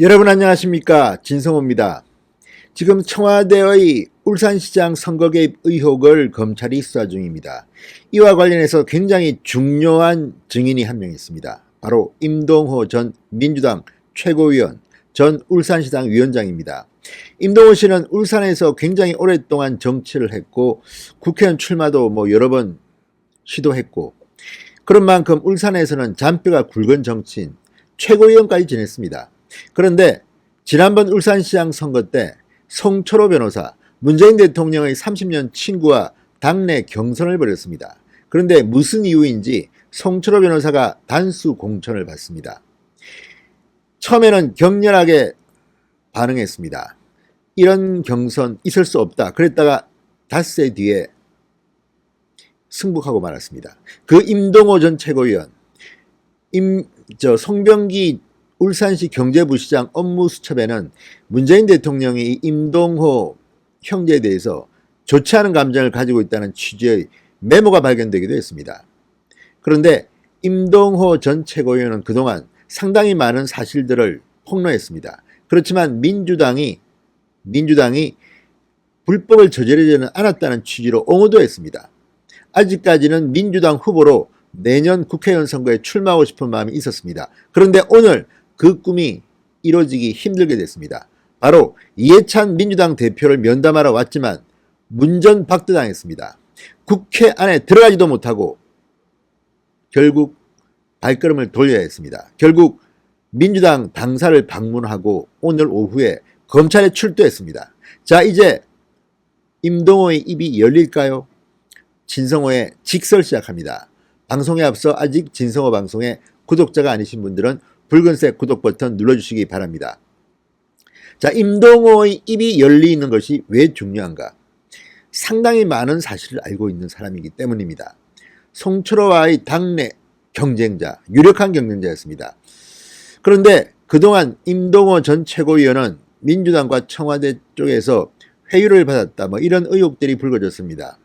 여러분 안녕하십니까, 진성호입니다. 지금 청와대의 울산시장 선거 개입 의혹을 검찰이 수사 중입니다. 이와 관련해서 굉장히 중요한 증인이 한 명 있습니다. 바로 임동호 전 민주당 최고위원, 전 울산시당 위원장입니다. 임동호 씨는 울산에서 굉장히 오랫동안 정치를 했고 국회의원 출마도 여러 번 시도했고, 그런 만큼 울산에서는 잔뼈가 굵은 정치인, 최고위원까지 지냈습니다. 그런데 지난번 울산시장 선거 때 송철호 변호사, 문재인 대통령의 30년 친구와 당내 경선을 벌였습니다. 그런데 무슨 이유인지 송철호 변호사가 단수 공천을 받습니다. 처음에는 격렬하게 반응했습니다. 이런 경선 있을 수 없다. 그랬다가 닷새 뒤에 승복하고 말았습니다. 그 임동호 전 최고위원, 송병기 울산시 경제부시장 업무수첩에는 문재인 대통령이 이 임동호 형제에 대해서 좋지 않은 감정을 가지고 있다는 취지의 메모가 발견되기도 했습니다. 그런데 임동호 전 최고위원은 그동안 상당히 많은 사실들을 폭로했습니다. 그렇지만 민주당이 불법을 저지르지는 않았다는 취지로 옹호도 했습니다. 아직까지는 민주당 후보로 내년 국회의원 선거에 출마하고 싶은 마음이 있었습니다. 그런데 오늘 그 꿈이 이루어지기 힘들게 됐습니다. 바로 이해찬 민주당 대표를 면담하러 왔지만 문전박대당했습니다. 국회 안에 들어가지도 못하고 결국 발걸음을 돌려야 했습니다. 결국 민주당 당사를 방문하고 오늘 오후에 검찰에 출두했습니다. 자, 이제 임동호의 입이 열릴까요? 진성호의 직설 시작합니다. 방송에 앞서 아직 진성호 방송의 구독자가 아니신 분들은 붉은색 구독 버튼 눌러주시기 바랍니다. 자, 임동호의 입이 열리는 것이 왜 중요한가? 상당히 많은 사실을 알고 있는 사람이기 때문입니다. 송철호와의 당내 경쟁자, 유력한 경쟁자였습니다. 그런데 그동안 임동호 전 최고위원은 민주당과 청와대 쪽에서 회유를 받았다, 이런 의혹들이 불거졌습니다.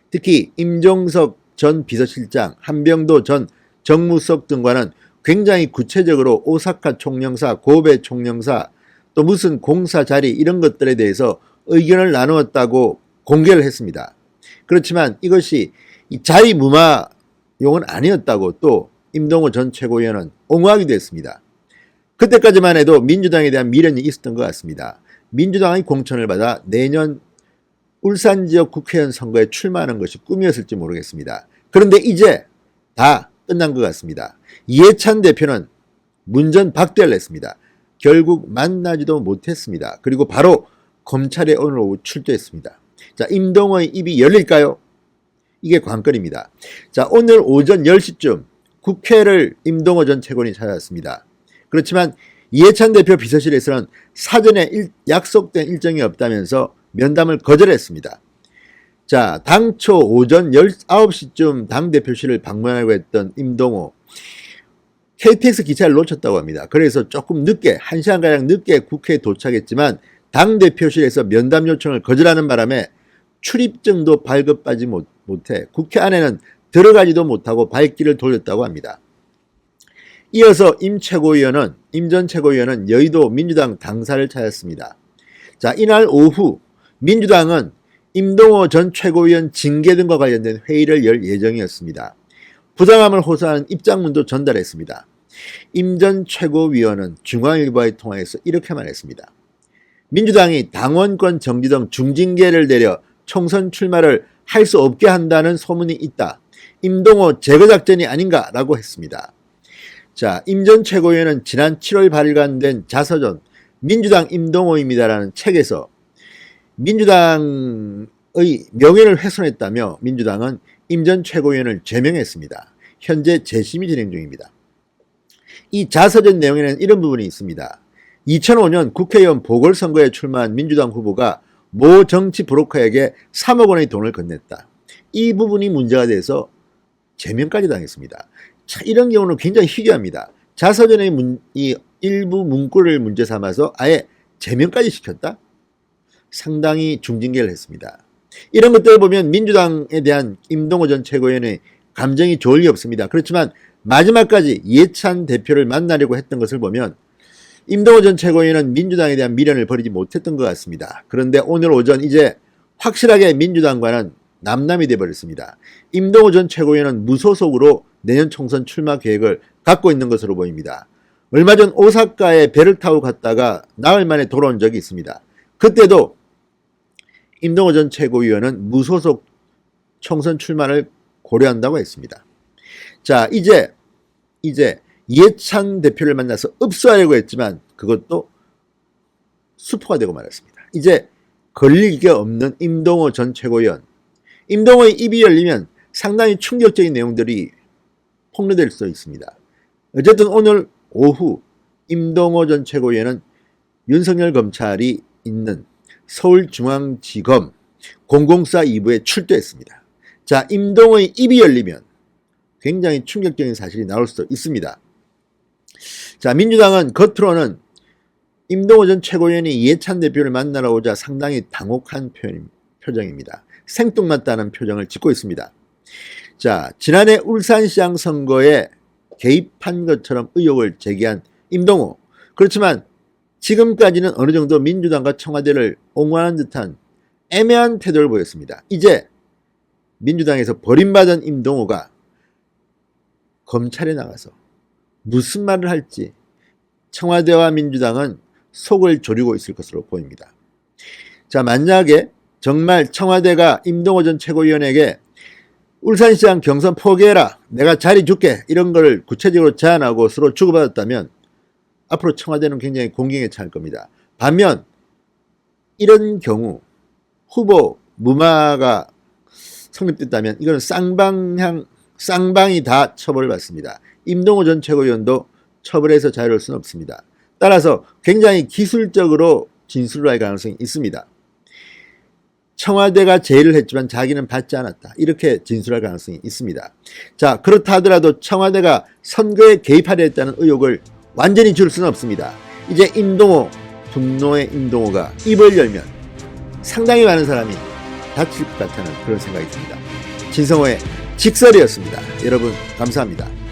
특히 임종석 전 비서실장, 한병도 전 정무수석 등과는 굉장히 구체적으로 오사카 총영사, 고베 총영사, 또 무슨 공사 자리 이런 것들에 대해서 의견을 나누었다고 공개를 했습니다. 그렇지만 이것이 자유무마용은 아니었다고 또 임동호 전 최고위원은 옹호하기도 했습니다. 그때까지만 해도 민주당에 대한 미련이 있었던 것 같습니다. 민주당의 공천을 받아 내년 울산 지역 국회의원 선거에 출마하는 것이 꿈이었을지 모르겠습니다. 그런데 이제 다 끝난 것 같습니다. 이해찬 대표는 문전박대를 냈습니다. 결국 만나지도 못했습니다. 그리고 바로 검찰에 오늘 오후 출두했습니다. 자, 임동호의 입이 열릴까요? 이게 관건입니다. 자, 오늘 오전 10시쯤 국회를 임동호 전 최고위원이 찾아왔습니다. 그렇지만 이해찬 대표 비서실에서는 사전에 약속된 일정이 없다면서 면담을 거절했습니다. 자, 당초 오전 9시쯤 당대표실을 방문하려고 했던 임동호, KTX 기차를 놓쳤다고 합니다. 그래서 조금 늦게, 1시간가량 늦게 국회에 도착했지만 당대표실에서 면담 요청을 거절하는 바람에 출입증도 발급받지 못해 국회 안에는 들어가지도 못하고 발길을 돌렸다고 합니다. 이어서 임 전 최고위원은 여의도 민주당 당사를 찾았습니다. 자, 이날 오후 민주당은 임동호 전 최고위원 징계 등과 관련된 회의를 열 예정이었습니다. 부당함을 호소하는 입장문도 전달했습니다. 임 전 최고위원은 중앙일보와의 통화에서 이렇게 말했습니다. 민주당이 당원권 정지 등 중징계를 내려 총선 출마를 할 수 없게 한다는 소문이 있다. 임동호 제거작전이 아닌가라고 했습니다. 자, 임 전 최고위원은 지난 7월 발간된 자서전 민주당 임동호입니다라는 책에서 민주당의 명예를 훼손했다며 민주당은 임 전 최고위원을 제명했습니다. 현재 재심이 진행 중입니다. 이 자서전 내용에는 이런 부분이 있습니다. 2005년 국회의원 보궐선거에 출마한 민주당 후보가 모 정치 브로커에게 3억 원의 돈을 건넸다. 이 부분이 문제가 돼서 제명까지 당했습니다. 자, 이런 경우는 굉장히 희귀합니다. 자서전의 이 일부 문구를 문제 삼아서 아예 제명까지 시켰다? 상당히 중징계를 했습니다. 이런 것들을 보면 민주당에 대한 임동호 전 최고위원의 감정이 좋을 리 없습니다. 그렇지만 마지막까지 이해찬 대표를 만나려고 했던 것을 보면 임동호 전 최고위원은 민주당에 대한 미련을 버리지 못했던 것 같습니다. 그런데 오늘 오전 이제 확실하게 민주당과는 남남이 되어버렸습니다. 임동호 전 최고위원은 무소속으로 내년 총선 출마 계획을 갖고 있는 것으로 보입니다. 얼마 전 오사카에 배를 타고 갔다가 나흘 만에 돌아온 적이 있습니다. 그때도 임동호 전 최고위원은 무소속 총선 출마를 고려한다고 했습니다. 자, 이제 이해찬 대표를 만나서 읍수하려고 했지만 그것도 수포가 되고 말았습니다. 이제 걸릴 게 없는 임동호 전 최고위원. 임동호의 입이 열리면 상당히 충격적인 내용들이 폭로될 수 있습니다. 어쨌든 오늘 오후 임동호 전 최고위원은 윤석열 검찰이 있는 서울중앙지검 공공수사 2부에 출두했습니다. 자, 임동호의 입이 열리면 굉장히 충격적인 사실이 나올 수도 있습니다. 자, 민주당은 겉으로는 임동호 전 최고위원이 이해찬 대표를 만나러 오자 상당히 당혹한 표정입니다. 생뚱맞다는 표정을 짓고 있습니다. 자, 지난해 울산시장 선거에 개입한 것처럼 의혹을 제기한 임동호. 그렇지만 지금까지는 어느 정도 민주당과 청와대를 옹호하는 듯한 애매한 태도를 보였습니다. 이제 민주당에서 버림받은 임동호가 검찰에 나가서 무슨 말을 할지 청와대와 민주당은 속을 조리고 있을 것으로 보입니다. 자, 만약에 정말 청와대가 임동호 전 최고위원에게 울산시장 경선 포기해라, 내가 자리 줄게, 이런 걸 구체적으로 제안하고 서로 주고받았다면 앞으로 청와대는 굉장히 공경에 처할 겁니다. 반면 이런 경우 후보 무마가 성립됐다면 이건 쌍방이 다 처벌을 받습니다. 임동호 전 최고위원도 처벌에서 자유로울 수는 없습니다. 따라서 굉장히 기술적으로 진술을 할 가능성이 있습니다. 청와대가 제의를 했지만 자기는 받지 않았다, 이렇게 진술할 가능성이 있습니다. 자, 그렇다 하더라도 청와대가 선거에 개입하려 했다는 의혹을 완전히 줄 수는 없습니다. 이제 임동호, 분노의 임동호가 입을 열면 상당히 많은 사람이 다칠 것 같다는 그런 생각이 듭니다. 진성호의 직설이었습니다. 여러분 감사합니다.